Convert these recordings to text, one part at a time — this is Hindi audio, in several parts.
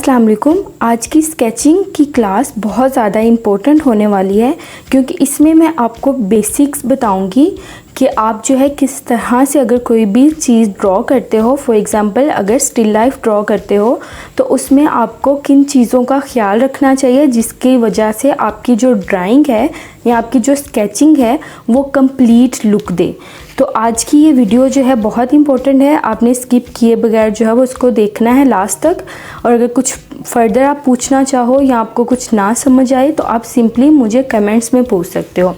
अस्सलाम वालेकुम। आज की स्केचिंग की क्लास बहुत ज़्यादा इम्पोर्टेंट होने वाली है क्योंकि इसमें मैं आपको बेसिक्स बताऊंगी कि आप जो है किस तरह से अगर कोई भी चीज़ ड्रॉ करते हो, फॉर एग्ज़ाम्पल अगर स्टिल लाइफ ड्रॉ करते हो तो उसमें आपको किन चीज़ों का ख्याल रखना चाहिए जिसकी वजह से आपकी जो ड्राइंग है या आपकी जो स्केचिंग है वो कंप्लीट लुक दे। तो आज की ये वीडियो जो है बहुत इंपॉर्टेंट है, आपने स्किप किए बगैर जो है वो उसको देखना है लास्ट तक। और अगर कुछ फर्दर आप पूछना चाहो या आपको कुछ ना समझ आए तो आप सिंपली मुझे कमेंट्स में पूछ सकते हो।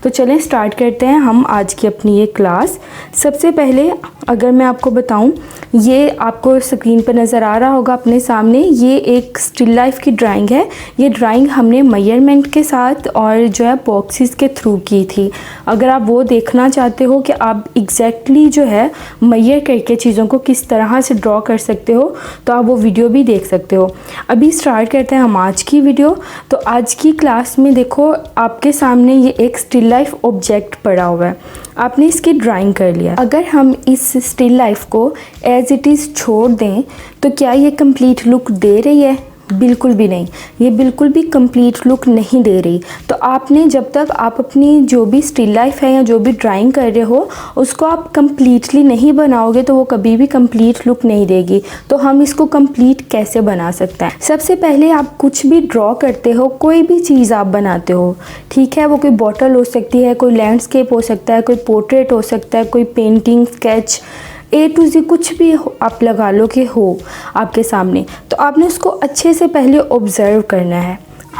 तो चलें स्टार्ट करते हैं हम आज की अपनी ये क्लास। सबसे पहले अगर मैं आपको बताऊं, ये आपको स्क्रीन पर नज़र आ रहा होगा अपने सामने, ये एक स्टिल लाइफ की ड्राइंग है। ये ड्राइंग हमने मेजरमेंट के साथ और जो है बॉक्सेस के थ्रू की थी। अगर आप वो देखना चाहते हो कि आप एग्जैक्टली जो है मेजर करके चीज़ों को किस तरह से ड्रॉ कर सकते हो तो आप वो वीडियो भी देख सकते हो। अभी स्टार्ट करते हैं हम आज की वीडियो। तो आज की क्लास में देखो आपके सामने ये एक स्टिल लाइफ ऑब्जेक्ट पड़ा हुआ है, आपने इसकी ड्राइंग कर लिया। अगर हम इस स्टिल लाइफ को एज इट इज़ छोड़ दें तो क्या ये कंप्लीट लुक दे रही है? बिल्कुल भी नहीं, ये बिल्कुल भी कंप्लीट लुक नहीं दे रही। तो आपने जब तक आप अपनी जो भी स्टिल लाइफ है या जो भी ड्राइंग कर रहे हो उसको आप कंप्लीटली नहीं बनाओगे तो वो कभी भी कंप्लीट लुक नहीं देगी। तो हम इसको कंप्लीट कैसे बना सकते हैं? सबसे पहले आप कुछ भी ड्रॉ करते हो, कोई भी चीज़ आप बनाते हो, ठीक है, वो कोई बॉटल हो सकती है, कोई लैंडस्केप हो सकता है, कोई पोर्ट्रेट हो सकता है, कोई पेंटिंग, स्केच, ए टू जी कुछ भी आप लगा लो कि हो आपके सामने, तो आपने उसको अच्छे से पहले ऑब्ज़र्व करना है।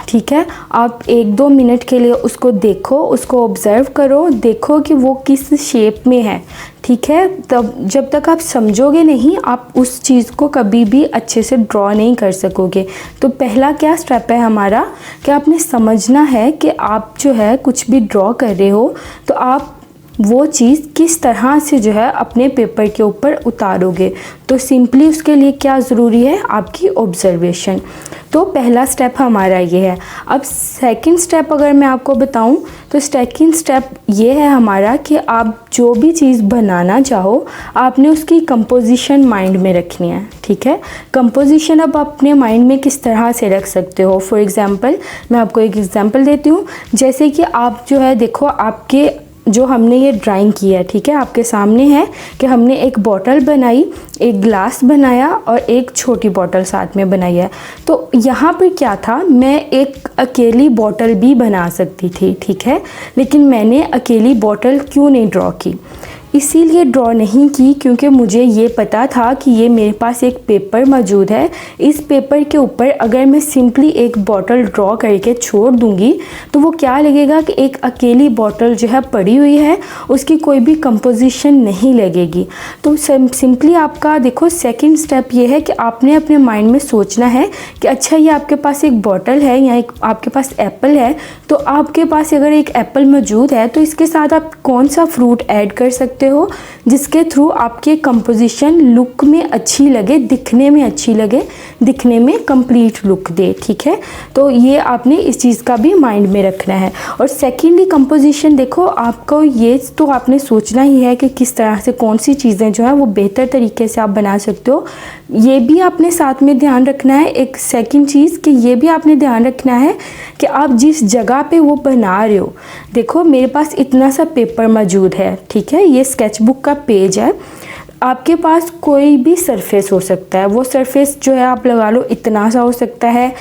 ठीक है, आप 1-2 मिनट के लिए उसको देखो, उसको ऑब्ज़र्व करो, देखो कि वो किस शेप में है। ठीक है, तब जब तक आप समझोगे नहीं आप उस चीज़ को कभी भी अच्छे से ड्रॉ नहीं कर सकोगे। तो पहला क्या स्टेप है हमारा कि आपने समझना है कि आप जो है कुछ भी ड्रॉ कर रहे हो तो आप वो चीज़ किस तरह से जो है अपने पेपर के ऊपर उतारोगे। तो सिंपली उसके लिए क्या ज़रूरी है? आपकी ऑब्ज़र्वेशन। तो पहला स्टेप हमारा ये है। अब सेकंड स्टेप अगर मैं आपको बताऊं तो सेकंड स्टेप ये है हमारा कि आप जो भी चीज़ बनाना चाहो आपने उसकी कंपोजिशन माइंड में रखनी है। ठीक है, कंपोजिशन अब आप अपने माइंड में किस तरह से रख सकते हो? फॉर एग्ज़ाम्पल मैं आपको एक एग्ज़ाम्पल देती हूँ। जैसे कि आप जो है देखो आपके जो हमने ये ड्राइंग की है, ठीक है, आपके सामने है कि हमने एक बॉटल बनाई, एक ग्लास बनाया और एक छोटी बॉटल साथ में बनाई है। तो यहाँ पर क्या था, मैं एक अकेली बॉटल भी बना सकती थी, ठीक है, लेकिन मैंने अकेली बॉटल क्यों नहीं ड्रॉ की? इसीलिए ड्रॉ नहीं की क्योंकि मुझे ये पता था कि ये मेरे पास एक पेपर मौजूद है, इस पेपर के ऊपर अगर मैं सिंपली एक बॉटल ड्रॉ करके छोड़ दूंगी तो वो क्या लगेगा कि एक अकेली बॉटल जो है पड़ी हुई है, उसकी कोई भी कंपोजिशन नहीं लगेगी। तो सिंपली आपका देखो सेकंड स्टेप ये है कि आपने अपने माइंड में सोचना है कि अच्छा ये आपके पास एक बॉटल है या एक आपके पास एप्पल है, तो आपके पास अगर एक एप्पल मौजूद है तो इसके साथ आप कौन सा फ्रूट ऐड कर सकते हो जिसके थ्रू आपके कंपोजिशन लुक में अच्छी लगे, दिखने में अच्छी लगे, दिखने में कंप्लीट लुक दे। ठीक है, तो ये आपने इस चीज़ का भी माइंड में रखना है। और सेकेंडली कंपोजिशन देखो आपको ये तो आपने सोचना ही है कि किस तरह से कौन सी चीज़ें जो है वो बेहतर तरीके से आप बना सकते हो। ये भी आपने साथ में ध्यान रखना है। एक सेकेंड चीज़ कि ये भी आपने ध्यान रखना है कि आप जिस जगह पे वो बना रहे हो, देखो मेरे पास इतना सा पेपर मौजूद है, ठीक है, ये स्केचबुक का पेज है, आपके पास कोई भी सरफेस हो सकता है, वो सरफेस जो है आप लगा लो इतना सा हो सकता है,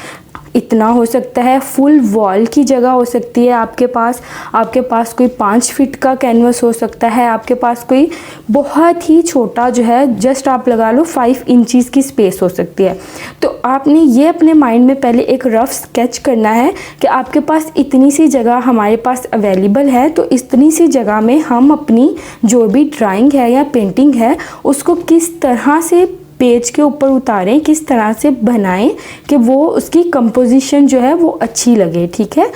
इतना हो सकता है, फुल वॉल की जगह हो सकती है आपके पास कोई 5 फीट का कैनवस हो सकता है, आपके पास कोई बहुत ही छोटा जो है जस्ट आप लगा लो 5 इंचज़ की स्पेस हो सकती है। तो आपने ये अपने माइंड में पहले एक रफ स्केच करना है कि आपके पास इतनी सी जगह हमारे पास अवेलेबल है, तो इतनी सी जगह में हम अपनी जो भी ड्राइंग है या पेंटिंग है उसको किस तरह से पेज के ऊपर उतारें, किस तरह से बनाएं कि वो उसकी कंपोजिशन जो है वो अच्छी लगे। ठीक है,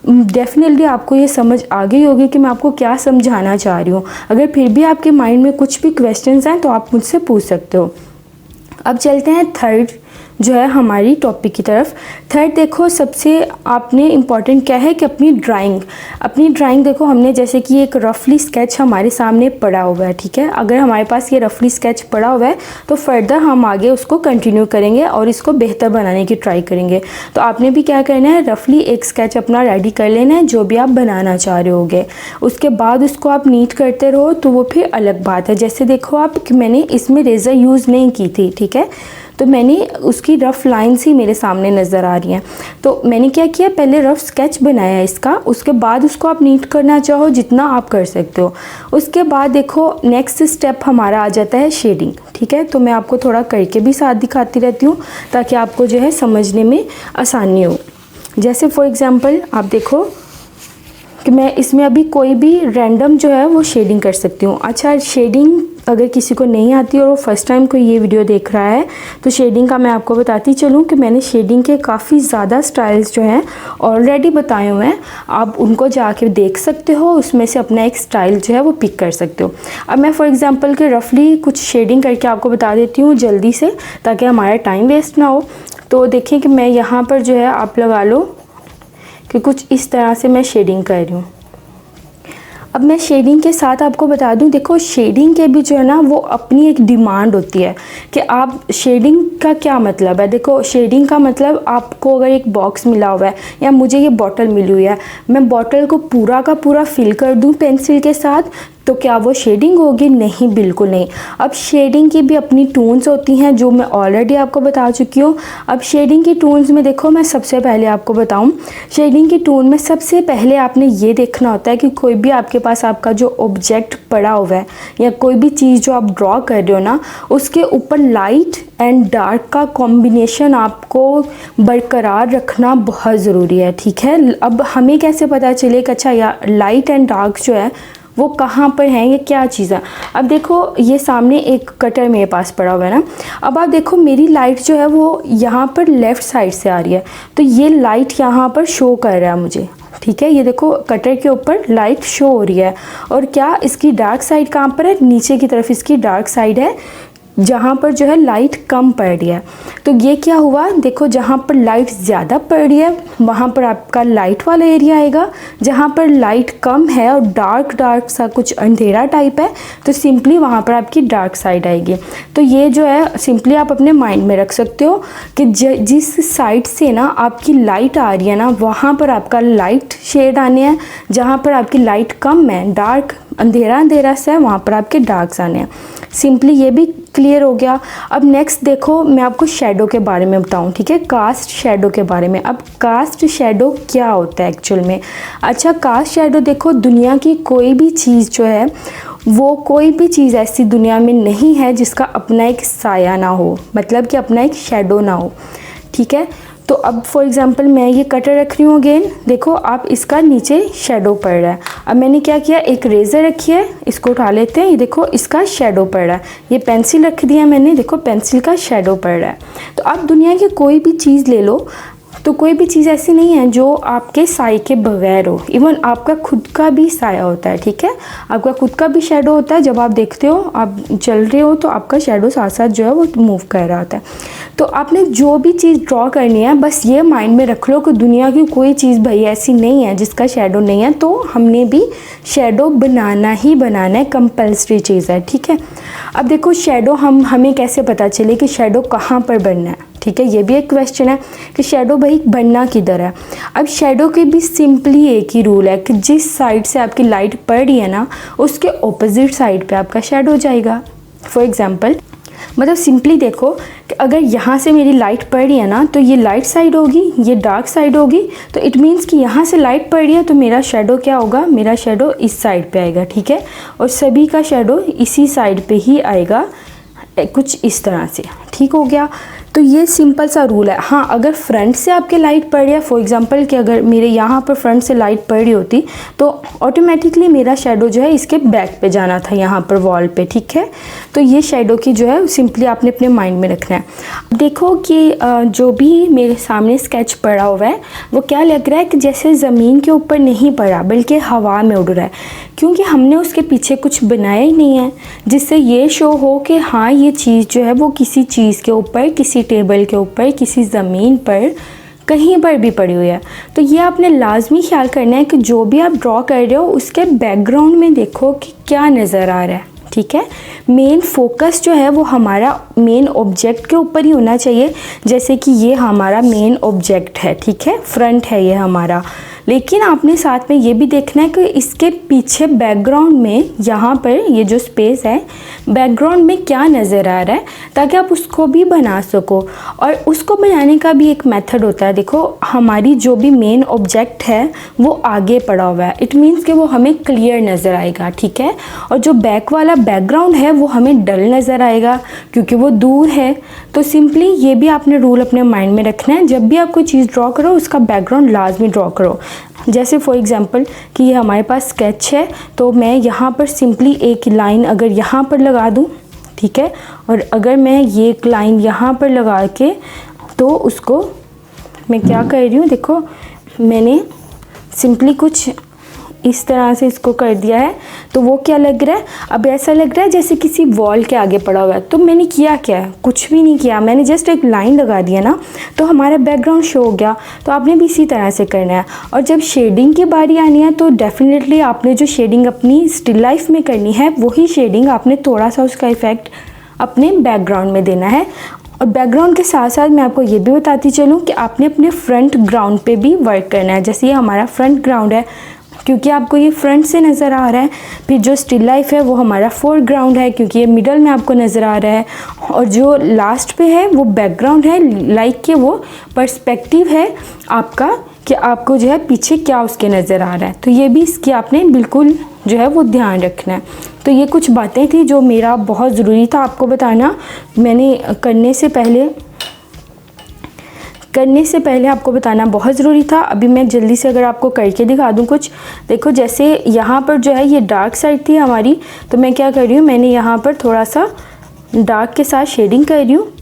डेफिनेटली आपको ये समझ आ गई होगी कि मैं आपको क्या समझाना चाह रही हूँ। अगर फिर भी आपके माइंड में कुछ भी क्वेश्चंस हैं तो आप मुझसे पूछ सकते हो। अब चलते हैं थर्ड जो है हमारी टॉपिक की तरफ। थर्ड देखो, सबसे आपने इम्पॉर्टेंट क्या है कि अपनी ड्राइंग देखो, हमने जैसे कि एक रफली स्केच हमारे सामने पड़ा हुआ है, ठीक है। अगर हमारे पास ये रफली स्केच पड़ा हुआ है तो फर्दर हम आगे उसको कंटिन्यू करेंगे और इसको बेहतर बनाने की ट्राई करेंगे। तो आपने भी क्या करना है, रफली एक स्केच अपना रेडी कर लेना है जो भी आप बनाना चाह रहे होगे। उसके बाद उसको आप नीट करते रहो तो वो फिर अलग बात है। जैसे देखो आप कि मैंने इसमें रेज़र यूज़ नहीं की थी, ठीक है, तो मैंने उसकी रफ़ लाइन्स ही मेरे सामने नज़र आ रही हैं। तो मैंने क्या किया, पहले रफ़ स्केच बनाया इसका, उसके बाद उसको आप नीट करना चाहो जितना आप कर सकते हो। उसके बाद देखो नेक्स्ट स्टेप हमारा आ जाता है शेडिंग, ठीक है। तो मैं आपको थोड़ा करके भी साथ दिखाती रहती हूँ ताकि आपको जो है समझने में आसानी हो। जैसे फॉर एग्ज़ाम्पल आप देखो कि मैं इसमें अभी कोई भी रैंडम जो है वो शेडिंग कर सकती हूँ। अच्छा, शेडिंग अगर किसी को नहीं आती और वो फर्स्ट टाइम कोई ये वीडियो देख रहा है तो शेडिंग का मैं आपको बताती चलूँ कि मैंने शेडिंग के काफ़ी ज़्यादा स्टाइल्स जो हैं ऑलरेडी बताए हुए हैं। आप उनको जाके देख सकते हो, उसमें से अपना एक स्टाइल जो है वो पिक कर सकते हो। अब मैं फॉर एग्ज़ाम्पल के रफली कुछ शेडिंग करके आपको बता देती हूँ जल्दी से, ताकि हमारा टाइम वेस्ट ना हो। तो देखिए कि मैं यहाँ पर जो है आप लगा लो कि कुछ इस तरह से मैं शेडिंग कर रही हूँ। अब मैं शेडिंग के साथ आपको बता दूं, देखो शेडिंग के भी जो है ना वो अपनी एक डिमांड होती है कि आप शेडिंग का क्या मतलब है। देखो शेडिंग का मतलब आपको अगर एक बॉक्स मिला हुआ है या मुझे ये बॉटल मिली हुई है, मैं बॉटल को पूरा का पूरा फिल कर दूं पेंसिल के साथ, तो क्या वो शेडिंग होगी? नहीं, बिल्कुल नहीं। अब शेडिंग की भी अपनी टून्स होती हैं जो मैं ऑलरेडी आपको बता चुकी हूँ। अब शेडिंग की टून्स में देखो, मैं सबसे पहले आपको बताऊँ, शेडिंग की टून में सबसे पहले आपने ये देखना होता है कि कोई भी आपके पास आपका जो ऑब्जेक्ट पड़ा हुआ है या कोई भी चीज़ जो आप ड्रॉ कर रहे हो ना, उसके ऊपर लाइट एंड डार्क का कॉम्बिनेशन आपको बरकरार रखना बहुत ज़रूरी है, ठीक है। अब हमें कैसे पता चले कि अच्छा यार लाइट एंड डार्क जो है वो कहाँ पर है, ये क्या चीज़ है। अब देखो ये सामने एक कटर मेरे पास पड़ा हुआ है ना, अब आप देखो मेरी लाइट जो है वो यहाँ पर लेफ़्ट साइड से आ रही है, तो ये लाइट यहाँ पर शो कर रहा है मुझे, ठीक है। ये देखो कटर के ऊपर लाइट शो हो रही है। और क्या इसकी डार्क साइड कहाँ पर है? नीचे की तरफ इसकी डार्क साइड है, जहाँ पर जो है लाइट कम पड़ रही है। तो ये क्या हुआ, देखो जहाँ पर लाइट ज़्यादा पड़ रही है वहाँ पर आपका लाइट वाला एरिया आएगा, जहाँ पर लाइट कम है और डार्क सा कुछ अंधेरा टाइप है तो सिंपली वहाँ पर आपकी डार्क साइड आएगी। तो ये जो है सिंपली आप अपने माइंड में रख सकते हो कि जिस साइड से ना आपकी लाइट आ रही है ना वहाँ पर आपका लाइट शेड आने हैं, जहाँ पर आपकी लाइट कम है, डार्क अंधेरा सा है, वहाँ पर आपके डार्क्स आने हैं। सिंपली ये भी क्लियर हो गया। अब नेक्स्ट देखो मैं आपको शेडो के बारे में बताऊं, ठीक है, कास्ट शेडो के बारे में। अब कास्ट शेडो क्या होता है एक्चुअल में? अच्छा, कास्ट शेडो देखो, दुनिया की कोई भी चीज़ जो है वो कोई भी चीज़ ऐसी दुनिया में नहीं है जिसका अपना एक साया ना हो, मतलब कि अपना एक शेडो ना हो, ठीक है। तो अब फॉर एग्ज़ाम्पल मैं ये कटर रख रही हूँ अगेन, देखो आप इसका नीचे शेडो पड़ रहा है। अब मैंने क्या किया, एक रेज़र रखी है, इसको उठा लेते हैं, ये देखो इसका शेडो पड़ रहा है। ये पेंसिल रख दिया मैंने, देखो पेंसिल का शेडो पड़ रहा है। तो आप दुनिया की कोई भी चीज़ ले लो, तो कोई भी चीज़ ऐसी नहीं है जो आपके साए के बगैर हो। इवन आपका खुद का भी साया होता है, ठीक है, आपका खुद का भी शेडो होता है। जब आप देखते हो, आप चल रहे हो तो आपका शेडो साथ साथ जो है वो मूव कर रहा होता है। तो आपने जो भी चीज़ ड्रॉ करनी है बस ये माइंड में रख लो कि दुनिया की कोई चीज़ भाई ऐसी नहीं है जिसका शेडो नहीं है, तो हमने भी शेडो बनाना ही बनाना है, कंपल्सरी चीज़ है, ठीक है। अब देखो शेडो हमें कैसे पता चले कि शेडो कहाँ पर बनना है, ठीक है, ये भी एक क्वेश्चन है कि शेडो भाई बनना किधर है। अब शेडो के भी सिंपली एक ही रूल है कि जिस साइड से आपकी लाइट पड़ रही है ना उसके ऑपोजिट साइड पे आपका शेडो जाएगा। फॉर एग्जांपल मतलब सिंपली देखो कि अगर यहाँ से मेरी लाइट पड़ रही है ना तो ये लाइट साइड होगी, ये डार्क साइड होगी, तो इट मीन्स कि यहाँ से लाइट पड़ रही है तो मेरा शेडो क्या होगा, मेरा शेडो इस साइड पे आएगा, ठीक है। और सभी का शेडो इसी साइड पे ही आएगा, कुछ इस तरह से, ठीक हो गया। तो ये सिंपल सा रूल है। हाँ, अगर फ्रंट से आपके लाइट पड़ रही है, फॉर एग्जांपल कि अगर मेरे यहाँ पर फ्रंट से लाइट पड़ रही होती तो ऑटोमेटिकली मेरा शेडो जो है इसके बैक पे जाना था, यहाँ पर वॉल पे, ठीक है। तो ये शेडो की जो है सिंपली आपने अपने माइंड में रखना है। देखो कि जो भी मेरे सामने स्केच पड़ा हुआ है वो क्या लग रहा है कि जैसे ज़मीन के ऊपर नहीं पड़ा बल्कि हवा में उड़ रहा है। क्योंकि हमने उसके पीछे कुछ बनाया ही नहीं है जिससे ये शो हो कि हाँ ये चीज़ जो है वो किसी चीज़ के ऊपर, किसी टेबल के ऊपर, किसी ज़मीन पर, कहीं पर भी पड़ी हुई है। तो ये आपने लाजमी ख्याल करना है कि जो भी आप ड्रॉ कर रहे हो उसके बैकग्राउंड में देखो कि क्या नज़र आ रहा है, ठीक है। मेन फोकस जो है वो हमारा मेन ऑब्जेक्ट के ऊपर ही होना चाहिए। जैसे कि ये हमारा मेन ऑब्जेक्ट है, ठीक है, फ्रंट है ये हमारा। लेकिन आपने साथ में ये भी देखना है कि इसके पीछे बैकग्राउंड में, यहाँ पर ये जो स्पेस है बैकग्राउंड में क्या नज़र आ रहा है, ताकि आप उसको भी बना सको। और उसको बनाने का भी एक मेथड होता है। देखो हमारी जो भी मेन ऑब्जेक्ट है वो आगे पड़ा हुआ है, इट मीन्स कि वो हमें क्लियर नज़र आएगा, ठीक है। और जो बैक वाला बैकग्राउंड है वो हमें डल नज़र आएगा क्योंकि वो दूर है। तो सिंपली ये भी आपने रूल अपने माइंड में रखना है, जब भी आप कोई चीज़ ड्रॉ करो उसका बैकग्राउंड लाजमी ड्रॉ करो। जैसे फॉर एग्ज़ाम्पल कि ये हमारे पास स्केच है, तो मैं यहाँ पर सिंपली एक लाइन अगर यहाँ पर लगा दूँ, ठीक है, और अगर मैं ये एक लाइन यहाँ पर लगा के, तो उसको मैं क्या कर रही हूँ, देखो मैंने सिंपली कुछ इस तरह से इसको कर दिया है। तो वो क्या लग रहा है, अब ऐसा लग रहा है जैसे किसी वॉल के आगे पड़ा हुआ है। तो मैंने किया क्या है, कुछ भी नहीं किया, मैंने जस्ट एक लाइन लगा दिया ना, तो हमारा बैकग्राउंड शो हो गया। तो आपने भी इसी तरह से करना है। और जब शेडिंग की बारी आनी है तो डेफिनेटली आपने जो शेडिंग अपनी स्टिल लाइफ में करनी है वही शेडिंग आपने थोड़ा सा उसका इफ़ेक्ट अपने बैकग्राउंड में देना है। और बैकग्राउंड के साथ साथ मैं आपको ये भी बताती चलूँ कि आपने अपने फ्रंट ग्राउंड पे भी वर्क करना है। जैसे ये हमारा फ्रंट ग्राउंड है, क्योंकि आपको ये फ्रंट से नज़र आ रहा है। फिर जो स्टिल लाइफ है वो हमारा फोरग्राउंड है, क्योंकि ये मिडल में आपको नज़र आ रहा है। और जो लास्ट पे है वो बैकग्राउंड है, लाइक कि वो पर्सपेक्टिव है आपका, कि आपको जो है पीछे क्या उसके नज़र आ रहा है। तो ये भी इसकी आपने बिल्कुल जो है वो ध्यान रखना है। तो ये कुछ बातें थी जो मेरा बहुत ज़रूरी था आपको बताना। मैंने करने से पहले आपको बताना बहुत ज़रूरी था। अभी मैं जल्दी से अगर आपको करके दिखा दूँ कुछ, देखो जैसे यहाँ पर जो है ये डार्क साइड थी हमारी, तो मैं क्या कर रही हूँ, मैंने यहाँ पर थोड़ा सा डार्क के साथ शेडिंग कर रही हूँ।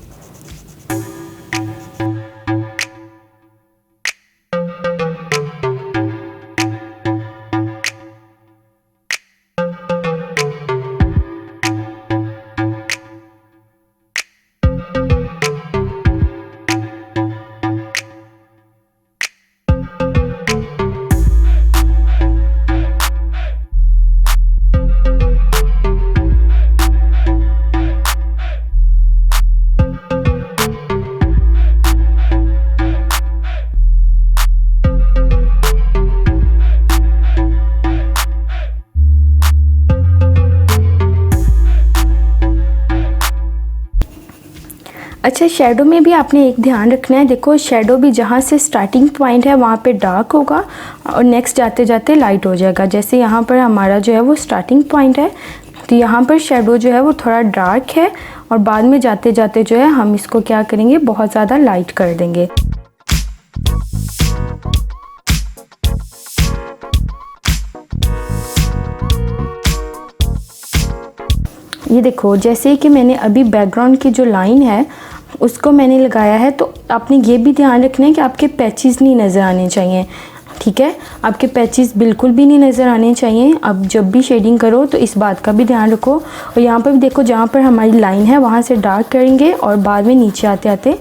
अच्छा, शेडो में भी आपने एक ध्यान रखना है। देखो शेडो भी जहाँ से स्टार्टिंग पॉइंट है वहाँ पे डार्क होगा और नेक्स्ट जाते जाते लाइट हो जाएगा। जैसे यहाँ पर हमारा जो है वो स्टार्टिंग पॉइंट है, तो यहाँ पर शेडो जो है वो थोड़ा डार्क है और बाद में जाते जाते जो है हम इसको क्या करेंगे, बहुत ज़्यादा लाइट कर देंगे। ये देखो जैसे कि मैंने अभी बैकग्राउंड की जो लाइन है उसको मैंने लगाया है, तो आपने ये भी ध्यान रखना है कि आपके पैचेस नहीं नज़र आने चाहिए, ठीक है। आपके पैचेस बिल्कुल भी नहीं नज़र आने चाहिए। अब जब भी शेडिंग करो तो इस बात का भी ध्यान रखो। और यहाँ पर भी देखो जहाँ पर हमारी लाइन है वहाँ से डार्क करेंगे और बाद में नीचे आते आते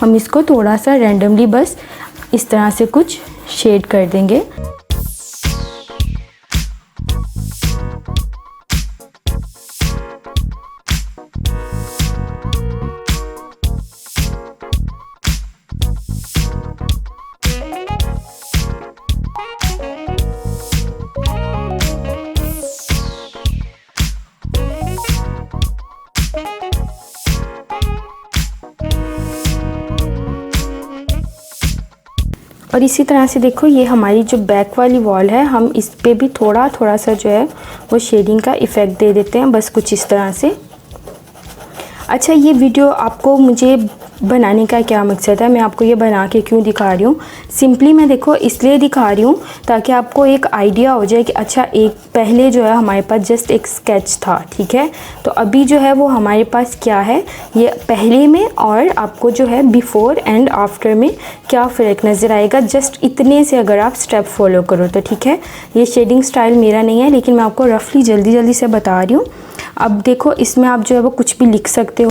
हम इसको थोड़ा सा रैंडमली बस इस तरह से कुछ शेड कर देंगे। और इसी तरह से देखो ये हमारी जो बैक वाली वॉल है, हम इस पे भी थोड़ा थोड़ा सा जो है वो शेडिंग का इफ़ेक्ट दे देते हैं, बस कुछ इस तरह से। अच्छा, ये वीडियो आपको मुझे बनाने का क्या मकसद है, मैं आपको ये बना के क्यों दिखा रही हूँ। सिंपली मैं देखो इसलिए दिखा रही हूँ ताकि आपको एक आइडिया हो जाए कि अच्छा एक पहले जो है हमारे पास जस्ट एक स्केच था, ठीक है, तो अभी जो है वो हमारे पास क्या है, ये पहले में और आपको जो है बिफ़ोर एंड आफ्टर में क्या फ़र्क नज़र आएगा, जस्ट इतने से अगर आप स्टेप फॉलो करो तो, ठीक है। ये शेडिंग स्टाइल मेरा नहीं है, लेकिन मैं आपको रफली जल्दी जल्दी से बता रही हूँ। अब देखो इसमें आप जो है वो कुछ भी लिख सकते हो।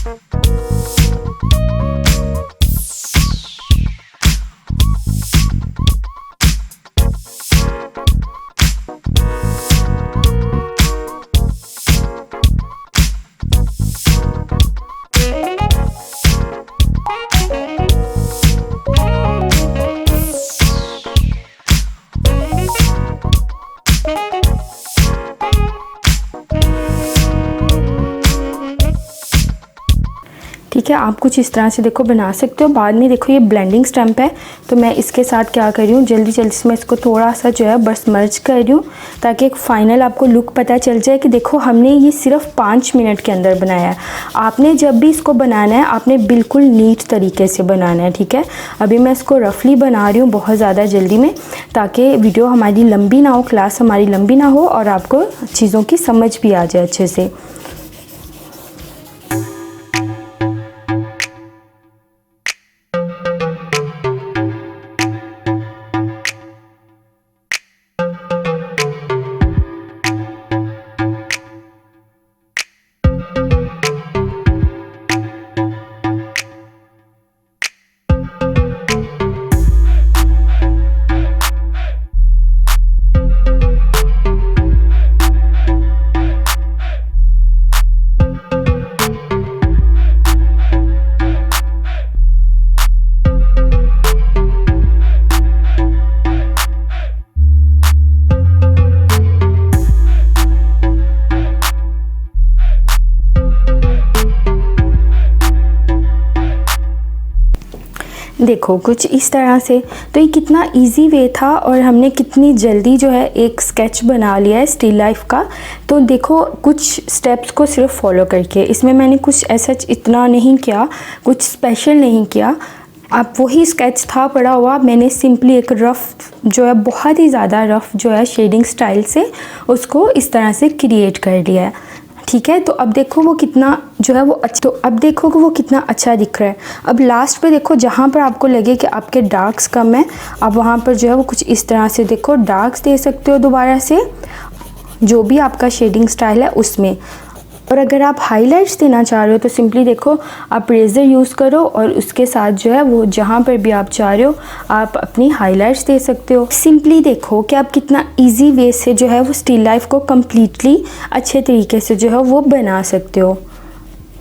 ठीक है, आप कुछ इस तरह से देखो बना सकते हो। बाद में देखो ये ब्लेंडिंग स्टैम्प है, तो मैं इसके साथ क्या कर रही हूँ, जल्दी जल्दी से मैं इसको थोड़ा सा जो है बस मर्ज कर रही हूँ ताकि एक फ़ाइनल आपको लुक पता चल जाए कि देखो हमने ये सिर्फ 5 मिनट के अंदर बनाया है। आपने जब भी इसको बनाना है आपने बिल्कुल नीट तरीके से बनाना है, ठीक है। अभी मैं इसको रफली बना रही हूँ बहुत ज़्यादा जल्दी में, ताकि वीडियो हमारी लंबी ना हो, क्लास हमारी लंबी ना हो और आपको चीज़ों की समझ भी आ जाए अच्छे से। देखो कुछ इस तरह से, तो ये कितना इजी वे था और हमने कितनी जल्दी जो है एक स्केच बना लिया है स्टिल लाइफ का। तो देखो कुछ स्टेप्स को सिर्फ फॉलो करके, इसमें मैंने कुछ ऐसा इतना नहीं किया, कुछ स्पेशल नहीं किया। आप वही स्केच था पड़ा हुआ, मैंने सिंपली एक रफ़ जो है बहुत ही ज़्यादा रफ़ जो है शेडिंग स्टाइल से उसको इस तरह से क्रिएट कर लिया है, ठीक है। तो अब देखो वो कितना जो है वो अच्छा, तो अब देखो कि वो कितना अच्छा दिख रहा है। अब लास्ट पे देखो जहाँ पर आपको लगे कि आपके डार्क्स कम है, आप वहाँ पर जो है वो कुछ इस तरह से देखो डार्क्स दे सकते हो दोबारा से, जो भी आपका शेडिंग स्टाइल है उसमें। और अगर आप हाइलाइट्स देना चाह रहे हो तो सिंपली देखो आप रेज़र यूज़ करो और उसके साथ जो है वो जहाँ पर भी आप चाह रहे हो आप अपनी हाइलाइट्स दे सकते हो। सिंपली देखो कि आप कितना इजी वे से जो है वो स्टिल लाइफ को कम्प्लीटली अच्छे तरीके से जो है वो बना सकते हो,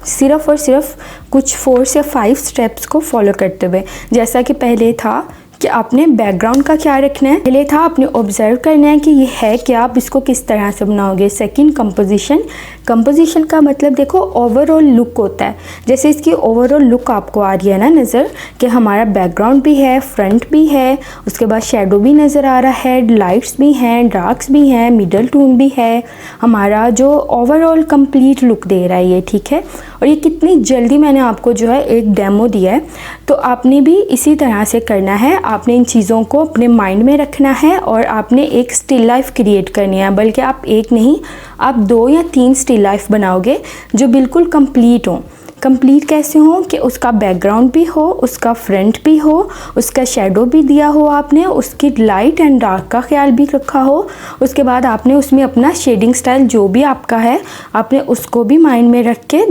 सिर्फ़ और सिर्फ कुछ 4 से 5 स्टेप्स को फॉलो करते हुए। जैसा कि पहले था कि आपने बैकग्राउंड का क्या रखना है, पहले था आपने ऑब्जर्व करना है कि ये है क्या, आप इसको किस तरह से बनाओगे। सेकंड कंपोजिशन, कंपोजिशन का मतलब देखो ओवरऑल लुक होता है, जैसे इसकी ओवरऑल लुक आपको आ रही है ना नज़र कि हमारा बैकग्राउंड भी है, फ्रंट भी है, उसके बाद शेडो भी नज़र आ रहा है, लाइट्स भी हैं, डार्क्स भी हैं, मिडल टोन भी है, हमारा जो ओवरऑल कंप्लीट लुक दे रहा है ये, ठीक है। और ये कितनी जल्दी मैंने आपको जो है एक डेमो दिया है, तो आपने भी इसी तरह से करना है। आपने इन चीज़ों को अपने माइंड में रखना है और आपने एक स्टिल लाइफ क्रिएट करनी है, बल्कि आप एक नहीं आप 2 या 3 स्टिल लाइफ बनाओगे जो बिल्कुल कंप्लीट हो। कंप्लीट कैसे हो कि उसका बैकग्राउंड भी हो, उसका फ्रंट भी हो, उसका शेडो भी दिया हो आपने, उसकी लाइट एंड डार्क का ख्याल भी रखा हो, उसके बाद आपने उसमें अपना शेडिंग स्टाइल जो भी आपका है आपने उसको भी माइंड में रख के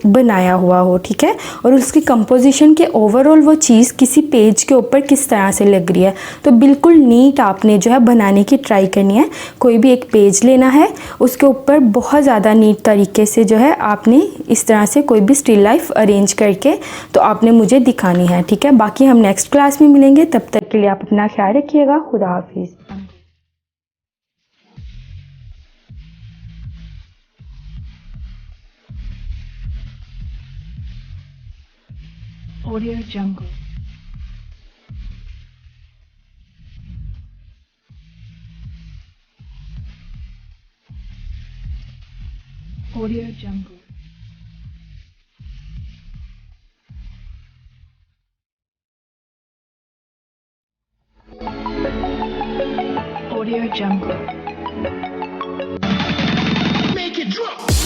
बनाया हुआ हो, ठीक है। और उसकी कंपोजिशन के ओवरऑल वो चीज़ किसी पेज के ऊपर किस तरह से लग रही है, तो बिल्कुल नीट आपने जो है बनाने की ट्राई करनी है। कोई भी एक पेज लेना है, उसके ऊपर बहुत ज़्यादा नीट तरीके से जो है आपने इस तरह से कोई भी स्टिल लाइफ अरेंज करके तो आपने मुझे दिखानी है, ठीक है। बाकी हम नेक्स्ट क्लास में मिलेंगे, तब तक के लिए आप अपना ख्याल रखिएगा। खुदा हाफिज़। Audio Jungle. Audio Jungle. Audio Jungle. Make it drop.